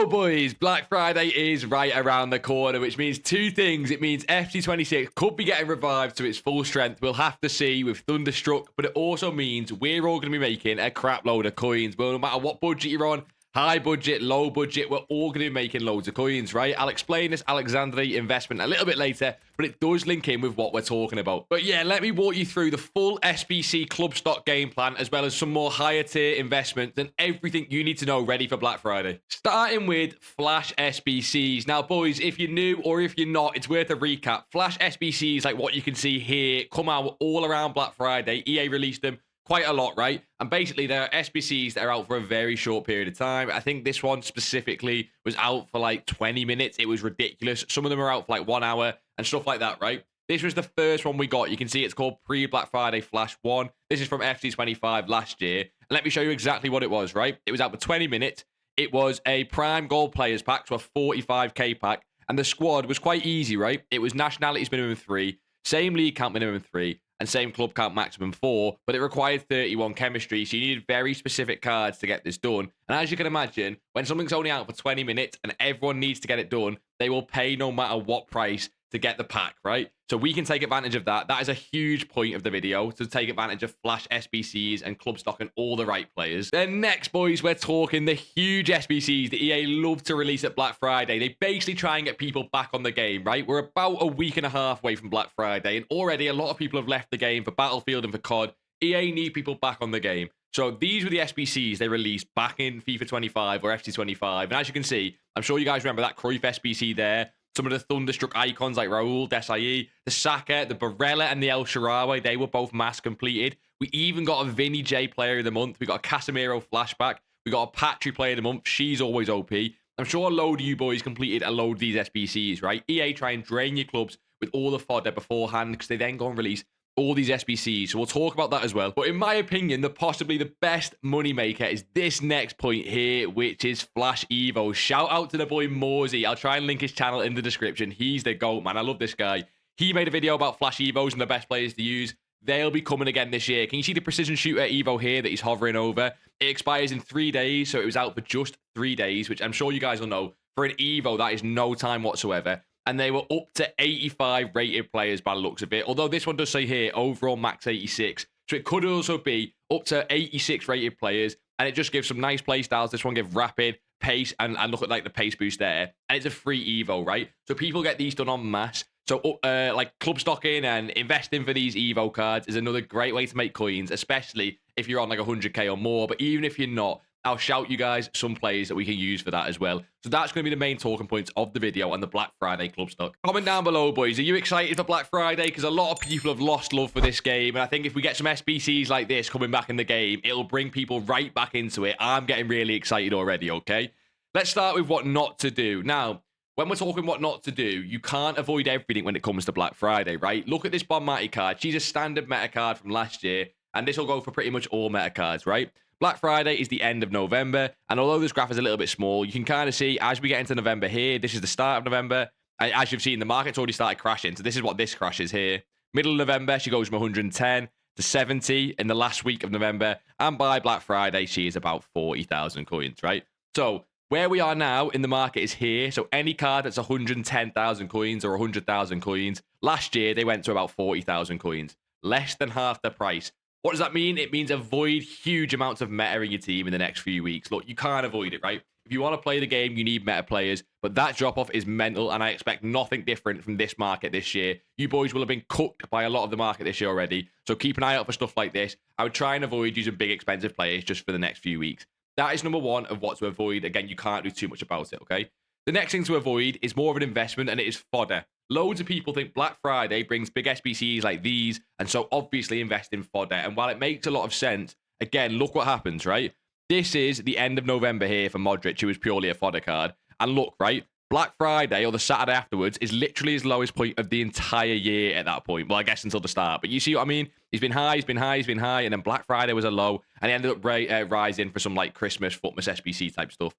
So, boys, Black Friday is right around the corner, which means two things. It means FC26 could be getting revived to its full strength. We'll have to see with Thunderstruck, but it also means we're all going to be making a crap load of coins. Well, no matter what budget you're on, high budget, low budget, we're all going to be making loads of coins, right? I'll explain this Alexandria investment a little bit later, but it does link in with what we're talking about. But yeah, let me walk you through the full SBC club stock game plan, as well as some more higher tier investments and everything you need to know ready for Black Friday. Starting with Flash SBCs. Now, boys, if you're new or if you're not, it's worth a recap. Flash SBCs, like what you can see here, come out all around Black Friday. EA released them quite a lot, right? And basically, there are SBCs that are out for a very short period of time. I think this one specifically was out for like 20 minutes. It was ridiculous. Some of them are out for like 1 hour and stuff like that, right? This was the first one we got. You can see it's called Pre-Black Friday Flash 1. This is from FC25 last year. And let me show you exactly what it was, right? It was out for 20 minutes. It was a Prime Gold Players pack, so a 45k pack. And the squad was quite easy, right? It was nationalities minimum 3, same league count minimum 3, and same club count maximum 4, but it required 31 chemistry, so you needed very specific cards to get this done. And as you can imagine, when something's only out for 20 minutes and everyone needs to get it done, they will pay no matter what price to get the pack, right? So we can take advantage of that. That is a huge point of the video, to take advantage of Flash SBCs and club stock and all the right players. Then next, boys, we're talking the huge SBCs that EA love to release at Black Friday. They basically try and get people back on the game, right? We're about a week and a half away from Black Friday, and already a lot of people have left the game for Battlefield and for COD. EA need people back on the game. So these were the SBCs they released back in FIFA 25 or FC25. And as you can see, I'm sure you guys remember that Cruyff SBC there. Some of the Thunderstruck icons like Raul, Desai, the Saka, the Barella, and the El Shaarawy, they were both mass completed. We even got a Vinny J Player of the Month. We got a Casemiro flashback. We got a Patry Player of the Month. She's always OP. I'm sure a load of you boys completed a load of these SBCs, right? EA try and drain your clubs with all the fodder beforehand because they then go and release all these SBCs. So we'll talk about that as well. But in my opinion, possibly the best moneymaker is this next point here, which is Flash EVOs. Shout out to the boy Morsey. I'll try and link his channel in the description. He's the GOAT, man. I love this guy. He made a video about Flash EVOs and the best players to use. They'll be coming again this year. Can you see the precision shooter Evo here that he's hovering over? It expires in 3 days, so it was out for just 3 days, which I'm sure you guys will know. For an Evo, that is no time whatsoever. And they were up to 85 rated players by the looks of it. Although this one does say here, overall max 86. So it could also be up to 86 rated players. And it just gives some nice play styles. This one gives rapid, pace, and look at like the pace boost there. And it's a free Evo, right? So people get these done en masse. So like club stocking and investing for these Evo cards is another great way to make coins, especially if you're on like 100k or more. But even if you're not, I'll shout you guys some plays that we can use for that as well. So that's going to be the main talking points of the video on the Black Friday club stock. Comment down below, boys. Are you excited for Black Friday? Because a lot of people have lost love for this game. And I think if we get some SBCs like this coming back in the game, it'll bring people right back into it. I'm getting really excited already, okay? Let's start with what not to do. Now, when we're talking what not to do, you can't avoid everything when it comes to Black Friday, right? Look at this Bon Mati card. She's a standard meta card from last year. And this will go for pretty much all meta cards, right? Black Friday is the end of November, and although this graph is a little bit small, you can kind of see as we get into November here, this is the start of November. As you've seen, the market's already started crashing, so this is what this crash is here. Middle of November, she goes from 110 to 70 in the last week of November, and by Black Friday, she is about 40,000 coins, right? So where we are now in the market is here, so any card that's 110,000 coins or 100,000 coins, last year they went to about 40,000 coins, less than half the price. What does that mean? It means avoid huge amounts of meta in your team in the next few weeks. Look, you can't avoid it, right? If you want to play the game, you need meta players, but that drop-off is mental, and I expect nothing different from this market this year. You boys will have been cooked by a lot of the market this year already, so keep an eye out for stuff like this. I would try and avoid using big, expensive players just for the next few weeks. That is number one of what to avoid. Again, you can't do too much about it, okay? The next thing to avoid is more of an investment, and it is fodder. Loads of people think Black Friday brings big SBCs like these, and so obviously invest in fodder. And while it makes a lot of sense, again, look what happens, right? This is the end of November here for Modric, who is purely a fodder card. And look, right? Black Friday, or the Saturday afterwards, is literally his lowest point of the entire year at that point. Well, I guess until the start. But you see what I mean? He's been high, he's been high, he's been high, and then Black Friday was a low, and he ended up rising for some like Christmas, Footmas SBC type stuff.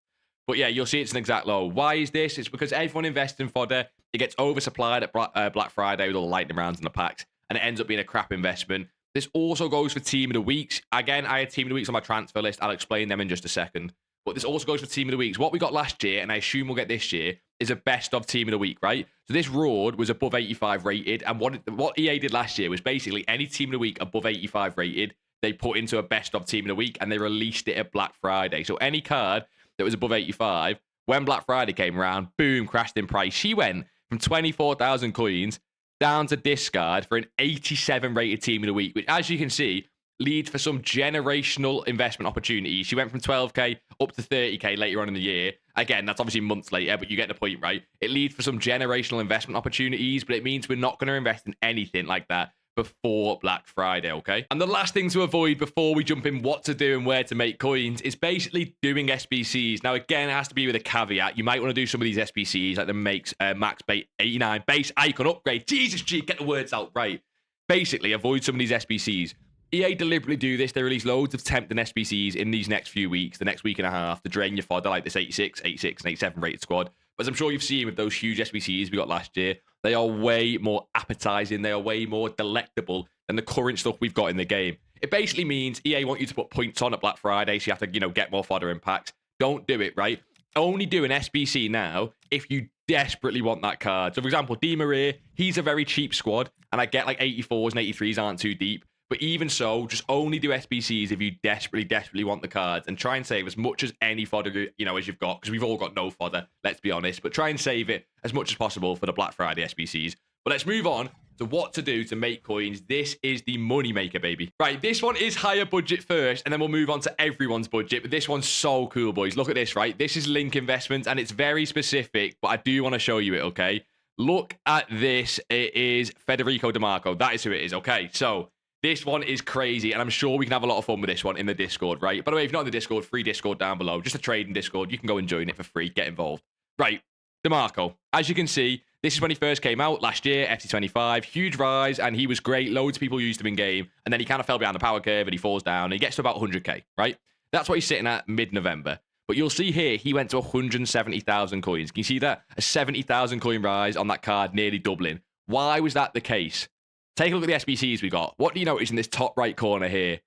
But yeah, you'll see it's an exact low. Why is this? It's because everyone invests in fodder. It gets oversupplied at Black Friday with all the lightning rounds and the packs, and it ends up being a crap investment. This also goes for Team of the Weeks. Again, I had Team of the Weeks on my transfer list. I'll explain them in just a second. but this also goes for team of the week. So what we got last year, and I assume we'll get this year, is a best of team of the week, right? So this Road was above 85 rated, and what EA did last year was basically any team of the week above 85 rated, they put into a best of team of the week, and they released it at Black Friday. So any card that was above 85, when Black Friday came around, boom, crashed in price. She went from 24,000 coins down to discard for an 87 rated team of the week, which, as you can see, leads for some generational investment opportunities. She went from 12k up to 30k later on in the year. Again, that's obviously months later, but you get the point, right? It leads for some generational investment opportunities, but it means we're not going to invest in anything like that before Black Friday, okay? And the last thing to avoid before we jump in what to do and where to make coins is basically doing SBCs. Now, again, it has to be with a caveat. You might want to do some of these SBCs, like the Max Bait 89 base icon upgrade. Jesus, G, get the words out right. Basically, avoid some of these SBCs. EA deliberately do this. They release loads of tempting SBCs in these next few weeks, the next week and a half, to drain your fodder like this 86, 86, and 87 rated squad. But as I'm sure you've seen with those huge SBCs we got last year, they are way more appetizing. They are way more delectable than the current stuff we've got in the game. It basically means EA want you to put points on at Black Friday, so you have to, get more fodder in packs. Don't do it, right? Only do an SBC now if you desperately want that card. So, for example, Di Maria, he's a very cheap squad, and I get like 84s and 83s aren't too deep. But even so, just only do SBCs if you desperately want the cards, and try and save as much as any fodder, as you've got, because we've all got no fodder, let's be honest. But try and save it as much as possible for the Black Friday SBCs. But let's move on to what to do to make coins. This is the money maker, baby. Right, this one is higher budget first, and then we'll move on to everyone's budget. But this one's so cool, boys. Look at this, right? This is link investments, and it's very specific, but I do want to show you it, okay? Look at this. It is Federico DeMarco. That is who it is, okay? So this one is crazy, and I'm sure we can have a lot of fun with this one in the Discord, right? By the way, if you're not in the Discord, free Discord down below. Just a trading Discord. You can go and join it for free. Get involved. Right, DeMarco. As you can see, this is when he first came out last year, FC25. Huge rise, and he was great. Loads of people used him in-game, and then he kind of fell behind the power curve, and he falls down, and he gets to about 100k, right? That's what he's sitting at mid-November. But you'll see here, he went to 170,000 coins. Can you see that? A 70,000 coin rise on that card, nearly doubling. Why was that the case? Take a look at the SBCs we got. What do you notice in this top right corner here?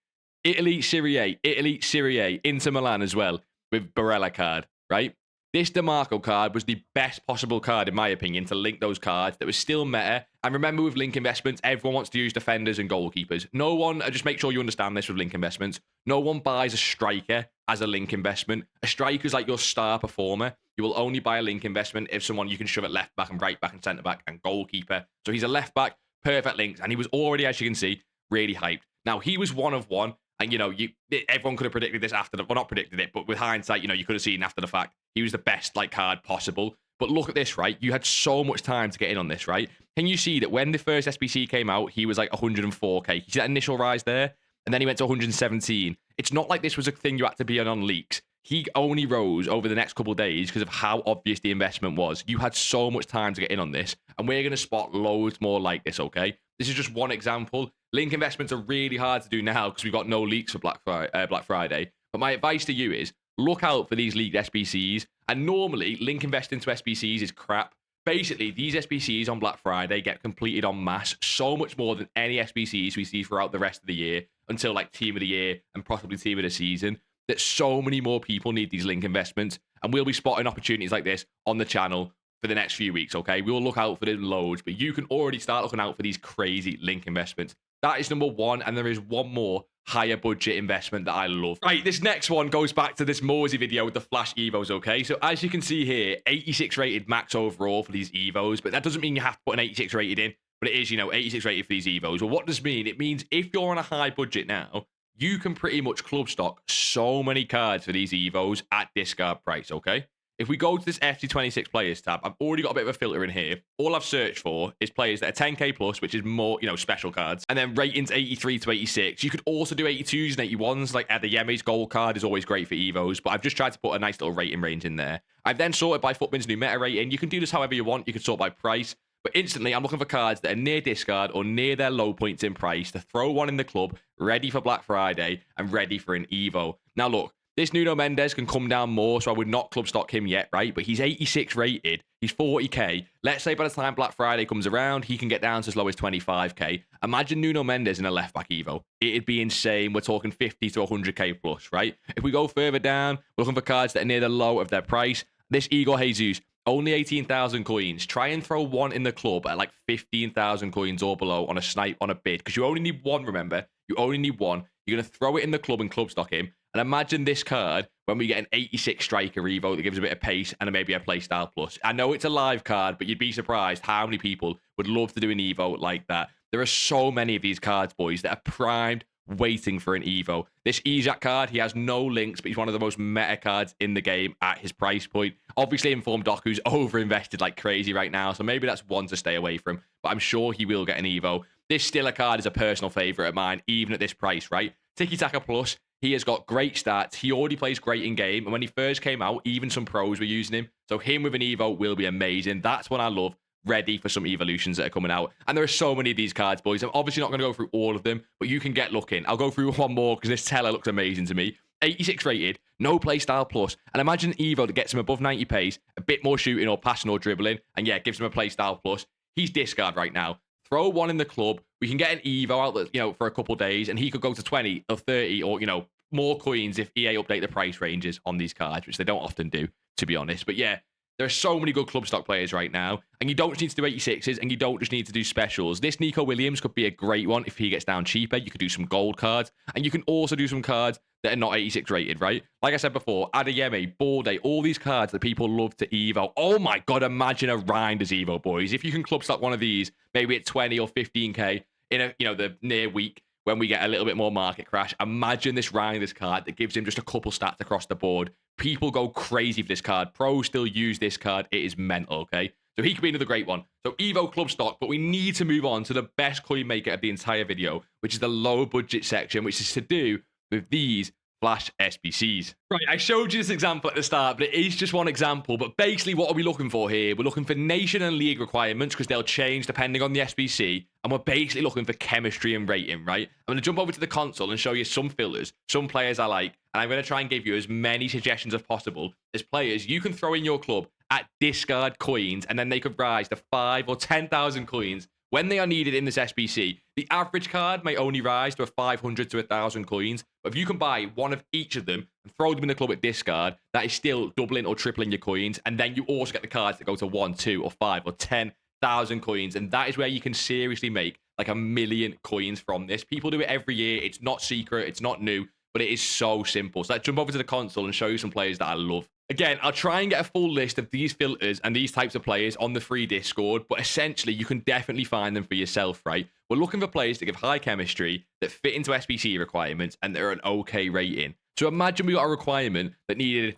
Italy, Serie A, Inter Milan as well, with Barella card, right? This DeMarco card was the best possible card, in my opinion, to link those cards that was still meta. And remember, with link investments, everyone wants to use defenders and goalkeepers. No one, just make sure you understand this with link investments, no one buys a striker as a link investment. A striker is like your star performer. You will only buy a link investment if someone you can shove at left back and right back and centre back and goalkeeper. So he's a left back. Perfect links, and he was already, as you can see, really hyped. Now, he was one of one, and, everyone could have predicted this after well, not predicted it, but with hindsight, you could have seen after the fact, he was the best, card possible. But look at this, right? You had so much time to get in on this, right? Can you see that when the first SBC came out, he was 104k? You see that initial rise there? And then he went to 117. It's not like this was a thing you had to be on leaks. He only rose over the next couple of days because of how obvious the investment was. You had so much time to get in on this, and we're going to spot loads more like this, okay? This is just one example. Link investments are really hard to do now because we've got no leaks for Black Friday. But my advice to you is look out for these leaked SBCs. And normally, link investing to SBCs is crap. Basically, these SBCs on Black Friday get completed en masse, so much more than any SBCs we see throughout the rest of the year until Team of the Year and possibly Team of the Season. That so many more people need these link investments, and we'll be spotting opportunities like this on the channel for the next few weeks, okay? We'll look out for them loads, but you can already start looking out for these crazy link investments. That is number one, and there is one more higher budget investment that I love. Right, this next one goes back to this Morsey video with the Flash EVOs, okay? So as you can see here, 86 rated max overall for these EVOs, but that doesn't mean you have to put an 86 rated in, but it is, 86 rated for these EVOs. Well, what does it mean? It means if you're on a high budget now, you can pretty much club stock so many cards for these EVOs at discard price, okay? If we go to this FC26 players tab, I've already got a bit of a filter in here. All I've searched for is players that are 10k plus, which is more, special cards. And then ratings 83 to 86. You could also do 82s and 81s, like Adeyeme's gold card is always great for EVOs, but I've just tried to put a nice little rating range in there. I've then sorted by Footman's new meta rating. You can do this however you want. You can sort by price. But instantly, I'm looking for cards that are near discard or near their low points in price to throw one in the club, ready for Black Friday and ready for an EVO. Now, look, This Nuno Mendes can come down more, so I would not club stock him yet, right? But he's 86 rated. He's 40k. Let's say by the time Black Friday comes around, he can get down to as low as 25k. Imagine Nuno Mendes in a left-back Evo. It'd be insane. We're talking 50 to 100k plus, right? If we go further down, we're looking for cards that are near the low of their price. This Igor Jesus, only 18,000 coins. Try and throw one in the club at like 15,000 coins or below on a snipe, on a bid, because you only need one, remember? You only need one. You're going to throw it in the club and club stock him. And imagine this card when we get an 86 striker Evo that gives a bit of pace and maybe a playstyle plus. I know it's a live card, but you'd be surprised how many people would love to do an Evo like that. There are so many of these cards, boys, that are primed, waiting for an Evo. This EJAC card, he has no links, but he's one of the most meta cards in the game at his price point. Obviously, Informed Doku's over-invested like crazy right now, so maybe that's one to stay away from, but I'm sure he will get an Evo. This Stiller card is a personal favorite of mine, even at this price, right? Tiki Taka Plus, he has got great stats. He already plays great in game. And when he first came out, even some pros were using him. So him with an Evo will be amazing. That's what I love. Ready for some evolutions that are coming out. And there are so many of these cards, boys. I'm obviously not going to go through all of them, but you can get looking. I'll go through one more because this Teller looks amazing to me. 86 rated, no playstyle plus. And imagine an Evo that gets him above 90 pace, a bit more shooting or passing or dribbling. And yeah, gives him a playstyle plus. He's discard right now. Throw one in the club. We can get an Evo out that, for a couple of days, and he could go to 20 or 30 or, more coins if EA update the price ranges on these cards, which they don't often do, to be honest. But yeah, there are so many good club stock players right now, and you don't just need to do 86s, and you don't just need to do specials. This Nico Williams could be a great one if he gets down cheaper. You could do some gold cards, and you can also do some cards that are not 86 rated, right? Like I said before, Adeyemi, Balde, all these cards that people love to Evo. Oh my God, imagine a Reinders Evo, boys. If you can club stock one of these, maybe at 20 or 15k in a, the near week, when we get a little bit more market crash, imagine this Reinders card that gives him just a couple stats across the board. People go crazy for this card. Pros still use this card. It is mental, okay? So he could be another great one. So Evo club stock, but we need to move on to the best coin maker of the entire video, which is the low budget section, which is to do with these Flash SBCs. Right, I showed you this example at the start, but it is just one example. But basically, what are we looking for here? We're looking for nation and league requirements because they'll change depending on the SBC. And we're basically looking for chemistry and rating, right? I'm going to jump over to the console and show you some filters, some players I like. And I'm going to try and give you as many suggestions as possible as players you can throw in your club at discard coins, and then they could rise to 5 or 10,000 coins when they are needed in this SBC. The average card may only rise to a 500 to 1,000 coins, but if you can buy one of each of them and throw them in the club at discard, that is still doubling or tripling your coins, and then you also get the cards that go to 1, 2, or 5, or 10,000 coins, and that is where you can seriously make like 1 million coins from this. People do it every year. It's not secret. It's not new, but it is so simple. So let's jump over to the console and show you some players that I love. Again, I'll try and get a full list of these filters and these types of players on the free Discord, but essentially you can definitely find them for yourself, right? We're looking for players that give high chemistry, that fit into SBC requirements, and they're an okay rating. So imagine we got a requirement that needed,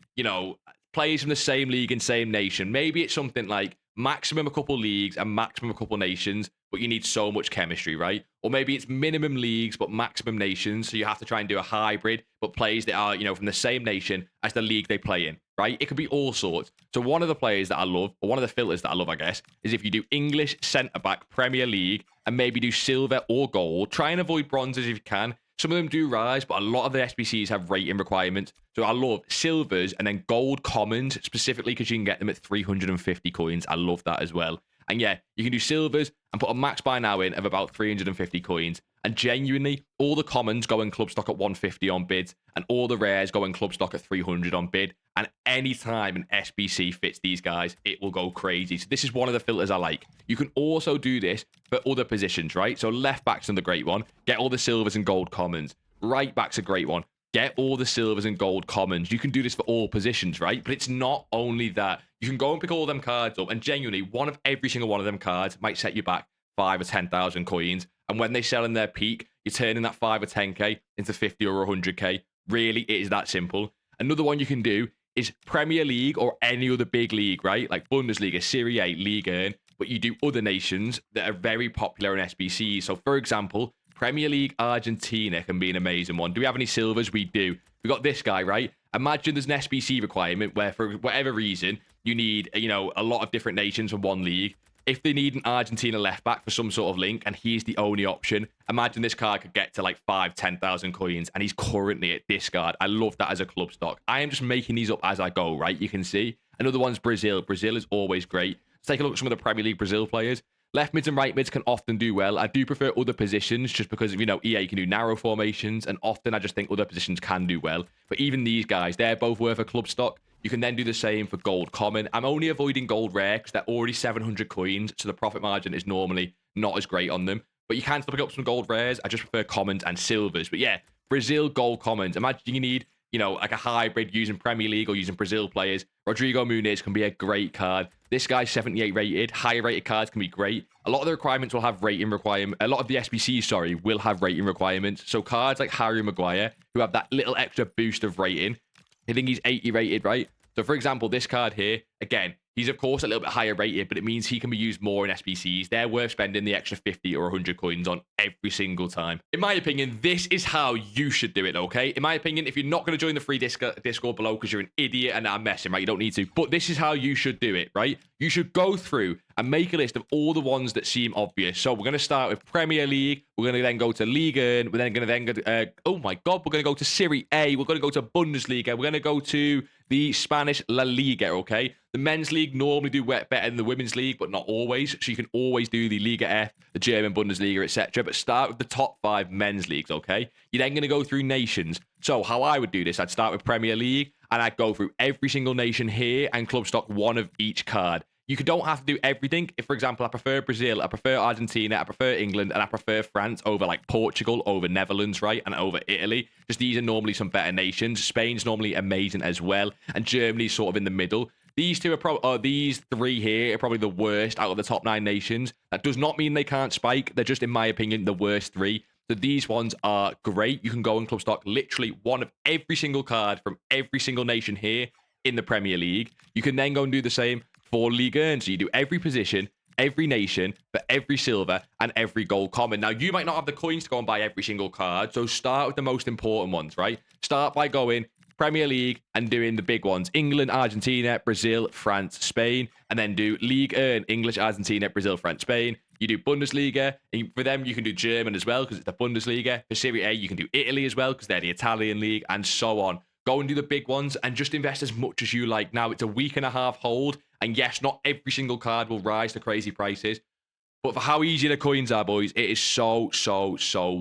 players from the same league and same nation. Maybe it's something like maximum a couple leagues and maximum a couple nations, but you need so much chemistry, right? Or maybe it's minimum leagues, but maximum nations. So you have to try and do a hybrid, but players that are, from the same nation as the league they play in, right? It could be all sorts. So one of the players that I love, or one of the filters that I love, I guess, is if you do English centre-back Premier League and maybe do silver or gold. Try and avoid bronzes if you can. Some of them do rise, but a lot of the SBCs have rating requirements. So I love silvers and then gold commons, specifically because you can get them at 350 coins. I love that as well. And yeah, you can do silvers and put a max buy now in of about 350 coins. And genuinely, all the commons go in club stock at 150 on bids, and all the rares go in club stock at 300 on bid. And anytime an SBC fits these guys, it will go crazy. So this is one of the filters I like. You can also do this for other positions, right? So left back's another great one. Get all the silvers and gold commons. Right back's a great one. Get all the silvers and gold commons. You can do this for all positions, right? But it's not only that. You can go and pick all them cards up, and genuinely, one of every single one of them cards might set you back 5 or 10,000 coins. And when they sell in their peak, you're turning that 5 or 10k into 50 or 100k. Really, it is that simple. Another one you can do is Premier League or any other big league, right? Like Bundesliga, Serie A, Liga 1, but you do other nations that are very popular in SBCs. So, for example, Premier League Argentina can be an amazing one. Do we have any silvers? We do. We got this guy, right? Imagine there's an SBC requirement where, for whatever reason, you need, a lot of different nations from one league. if they need an Argentina left back for some sort of link and he's the only option, imagine this card could get to like 5,000-10,000 coins and he's currently at discard. I love that as a club stock. I am just making these up as I go, right? You can see. Another one's Brazil. Brazil is always great. Let's take a look at some of the Premier League Brazil players. Left mids and right mids can often do well. I do prefer other positions just because, you know, EA can do narrow formations, and often I just think other positions can do well. But even these guys, they're both worth a club stock. You can then do the same for gold common. I'm only avoiding gold rare because they're already 700 coins, so the profit margin is normally not as great on them. But you can still pick up some gold rares. I just prefer commons and silvers. But yeah, Brazil gold commons. Imagine you need, you know, like a hybrid using Premier League or using Brazil players. Rodrigo Muniz can be a great card. This guy's 78 rated. Higher rated cards can be great. A lot of the requirements will have rating requirements. A lot of the SBCs, sorry, will have rating requirements. So cards like Harry Maguire, who have that little extra boost of rating, I think he's 80 rated, right? So for example, this card here, again, he's of course a little bit higher rated, but it means he can be used more in SBCs. They're worth spending the extra 50 or 100 coins on every single time. In my opinion, this is how you should do it, okay? In my opinion, if you're not going to join the free Discord below because you're an idiot and I'm messing, right? You don't need to. But this is how you should do it, right? You should go through and make a list of all the ones that seem obvious. So we're going to start with Premier League. We're going to then go to Liga. We're then going to go to, oh my God, we're going to go to Serie A. We're going to go to Bundesliga. We're going to go to the Spanish La Liga, okay? The men's league normally do better than the women's league, but not always. So you can always do the Liga F, the German Bundesliga, etc. But start with the top 5 men's leagues, okay? You're then going to go through nations. So how I would do this, I'd start with Premier League, and I'd go through every single nation here and club stock one of each card. You don't have to do everything. If, for example, I prefer Brazil, I prefer Argentina, I prefer England, and I prefer France over like Portugal, over Netherlands, right? And over Italy. Just these are normally some better nations. Spain's normally amazing as well. And Germany's sort of in the middle. These two are these 3 here are probably the worst out of the top 9 nations. That does not mean they can't spike. They're just, in my opinion, the worst 3. So these ones are great. You can go and club stock literally one of every single card from every single nation here in the Premier League. You can then go and do the same for Liga, and so you do every position, every nation, for every silver and every gold common. Now, you might not have the coins to go and buy every single card, so start with the most important ones, right? Start by going Premier League and doing the big ones. England, Argentina, Brazil, France, Spain, and then do League Earn, English, Argentina, Brazil, France, Spain. You do Bundesliga, and for them, you can do German as well, because it's the Bundesliga. For Serie A, you can do Italy as well, because they're the Italian league, and so on. Go and do the big ones and just invest as much as you like. Now, it's a week and a half hold. And yes, not every single card will rise to crazy prices. But for how easy the coins are, boys, it is so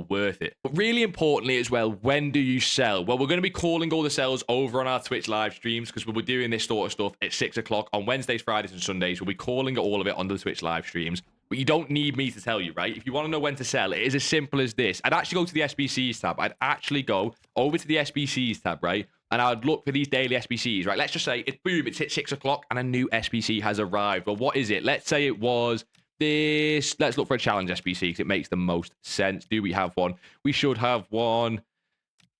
worth it. But really importantly as well, when do you sell? Well, we're going to be calling all the sells over on our Twitch live streams because we'll be doing this sort of stuff at 6 o'clock on Wednesdays, Fridays, and Sundays. We'll be calling all of it on the Twitch live streams. But you don't need me to tell you, right? If you want to know when to sell, it is as simple as this. I'd actually go to the SBCs tab. I'd actually go over to the SBCs tab, right? And I would look for these daily SBCs, right? Let's just say, it's hit 6 o'clock and a new SBC has arrived. Well, what is it? Let's say it was this. Let's look for a challenge SBC because it makes the most sense. Do we have one? We should have one.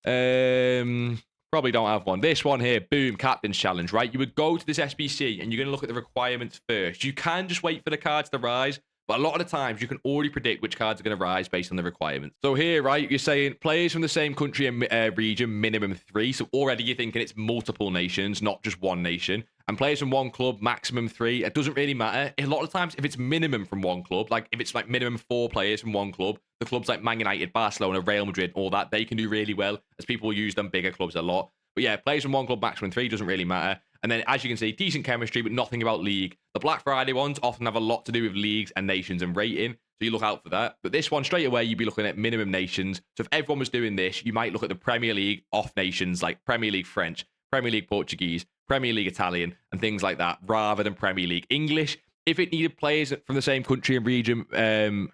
Probably don't have one. This one here, boom, Captain's Challenge, right? You would go to this SBC and you're going to look at the requirements first. You can just wait for the cards to rise. But a lot of the times, you can already predict which cards are going to rise based on the requirements. So here, right, you're saying players from the same country and region, minimum 3. So already you're thinking it's multiple nations, not just one nation. And players from one club, maximum 3. It doesn't really matter. A lot of times, if it's minimum from one club, like if it's like minimum 4 players from one club, the clubs like Man United, Barcelona, Real Madrid, all that, they can do really well as people use them bigger clubs a lot. But yeah, players from one club, maximum 3, doesn't really matter. And then, as you can see, decent chemistry, but nothing about league. The Black Friday ones often have a lot to do with leagues and nations and rating, so you look out for that. But this one, straight away, you'd be looking at minimum nations. So if everyone was doing this, you might look at the Premier League off nations, like Premier League French, Premier League Portuguese, Premier League Italian, and things like that, rather than Premier League English. If it needed players from the same country and region,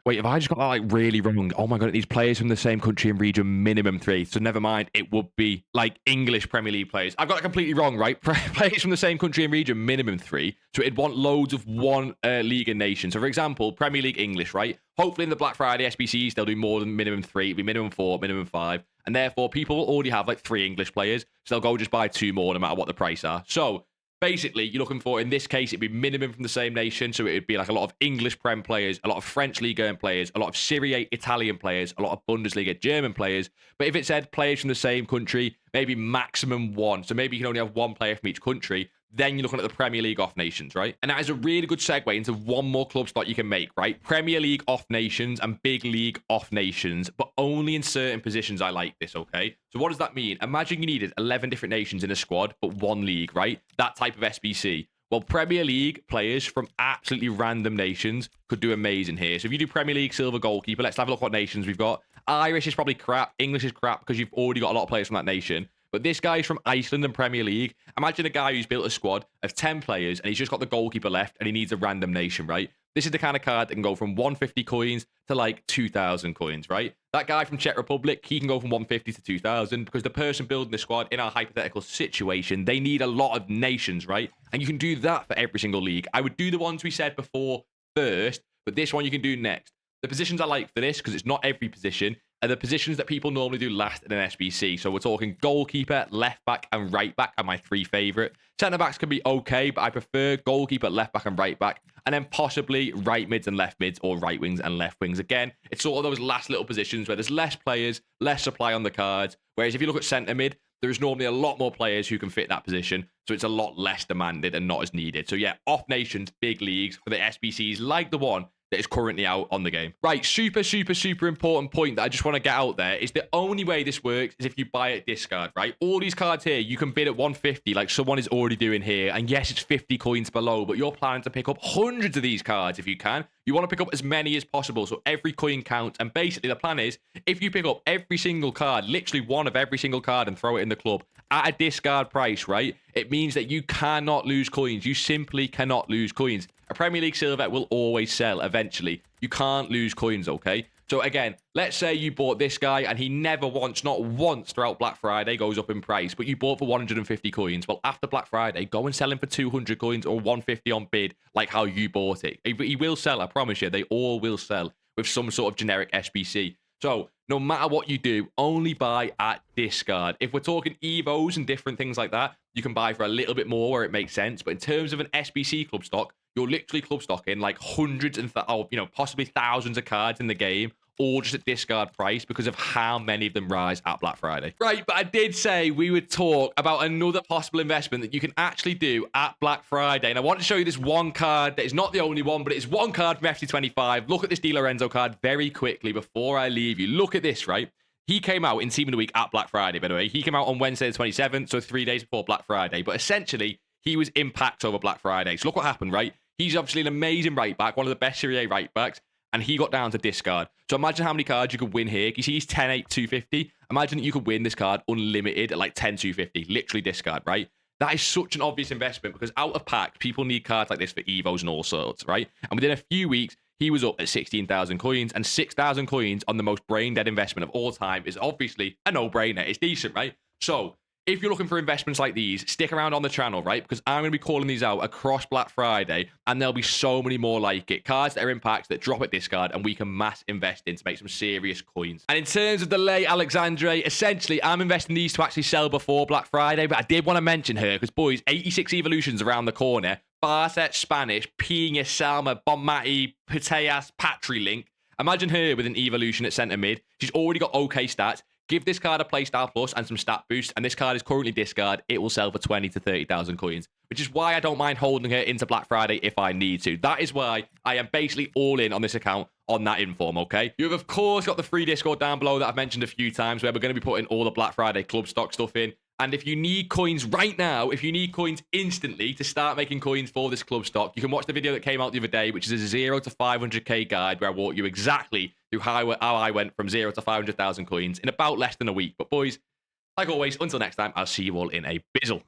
wait, have I just got that like really wrong? Oh my God, it needs players from the same country and region, minimum 3. So never mind, it would be like English Premier League players. I've got it completely wrong, right? Players from the same country and region, minimum 3. So it'd want loads of one league and nation. So for example, Premier League English, right? Hopefully in the Black Friday SBCs, they'll do more than minimum 3. It'll be minimum 4, minimum 5. And therefore, people will already have like 3 English players. So they'll go just buy 2 more no matter what the price are. So basically, you're looking for, in this case, it'd be minimum from the same nation. So it would be like a lot of English Prem players, a lot of French Ligue 1 players, a lot of Serie A Italian players, a lot of Bundesliga German players. But if it said players from the same country, maybe maximum 1. So maybe you can only have 1 player from each country. then you're looking at the Premier League off nations, right? And that is a really good segue into one more club spot you can make, right? Premier League off nations and big league off nations, but only in certain positions. I like this, okay? So what does that mean? Imagine you needed 11 different nations in a squad, but one league, right? That type of SBC. Well, Premier League players from absolutely random nations could do amazing here. So if you do Premier League silver goalkeeper, let's have a look what nations we've got. Irish is probably crap. English is crap because you've already got a lot of players from that nation. But this guy's from Iceland and Premier League. Imagine a guy who's built a squad of 10 players and he's just got the goalkeeper left and he needs a random nation, right? This is the kind of card that can go from 150 coins to like 2,000 coins, right? That guy from Czech Republic, he can go from 150 to 2,000 because the person building the squad in our hypothetical situation, they need a lot of nations, right? And you can do that for every single league. I would do the ones we said before first, but this one you can do next. The positions I like for this, because it's not every position, are the positions that people normally do last in an SBC. So we're talking goalkeeper, left back, and right back are my three favorite. Centre backs can be okay, but I prefer goalkeeper, left back, and right back. And then possibly right mids and left mids, or right wings and left wings. Again, it's sort of those last little positions where there's less players, less supply on the cards. Whereas if you look at centre mid, there's normally a lot more players who can fit that position. So it's a lot less demanded and not as needed. So yeah, off nations, big leagues for the SBCs like the one that is currently out on the game. Right, super important point that I just want to get out there is the only way this works is if you buy at discard, right? All these cards here, you can bid at 150 like someone is already doing here. And yes, it's 50 coins below, but you're planning to pick up hundreds of these cards if you can. You want to pick up as many as possible, so every coin counts. And basically the plan is, if you pick up every single card, literally one of every single card and throw it in the club at a discard price, right? It means that you cannot lose coins. You simply cannot lose coins. A Premier League silver will always sell eventually. You can't lose coins, okay? So again, let's say you bought this guy and he never once, not once throughout Black Friday goes up in price, but you bought for 150 coins. Well, after Black Friday, go and sell him for 200 coins or 150 on bid, like how you bought it. He will sell, I promise you. They all will sell with some sort of generic SBC. So no matter what you do, only buy at discard. If we're talking EVOs and different things like that, you can buy for a little bit more where it makes sense. But in terms of an SBC club stock, you're literally club stocking like hundreds and possibly thousands of cards in the game, all just at discard price because of how many of them rise at Black Friday. Right, but I did say we would talk about another possible investment that you can actually do at Black Friday. And I want to show you this one card that is not the only one, but it's one card from FC25. Look at this Di Lorenzo card very quickly before I leave you. Look at this, right? He came out in Team of the Week at Black Friday, by the way. He came out on Wednesday the 27th, so 3 days before Black Friday. But essentially, he was impact over Black Friday. So look what happened, right? He's obviously an amazing right back, one of the best Serie A right backs, and he got down to discard. So imagine how many cards you could win here. You see he's 10-8, 250. Imagine that you could win this card unlimited at like 10, 250. Literally discard, right? That is such an obvious investment because out of pack, people need cards like this for EVOs and all sorts, right? And within a few weeks, he was up at 16,000 coins, and 6,000 coins on the most brain-dead investment of all time is obviously a no-brainer. It's decent, right? So if you're looking for investments like these, stick around on the channel, right? Because I'm going to be calling these out across Black Friday, and there'll be so many more like it. Cards that are impacts that drop at discard, and we can mass invest in to make some serious coins. And in terms of the Lay Alexandre, essentially, I'm investing these to actually sell before Black Friday, but I did want to mention her because, boys, 86 evolutions around the corner. Barca, Spanish, Pina, Salma, Bonmati, Putellas, Patry Link. Imagine her with an evolution at centre mid. She's already got okay stats. Give this card a playstyle plus and some stat boost, and this card is currently discard. It will sell for 20 to 30,000 coins, which is why I don't mind holding her into Black Friday if I need to. That is why I am basically all in on this account on that inform, okay? You've, of course, got the free Discord down below that I've mentioned a few times where we're going to be putting all the Black Friday club stock stuff in. And if you need coins right now, if you need coins instantly to start making coins for this club stock, you can watch the video that came out the other day, which is a 0 to 500k guide where I walk you exactly through how I went from 0 to 500,000 coins in about less than a week. But boys, like always, until next time, I'll see you all in a bizzle.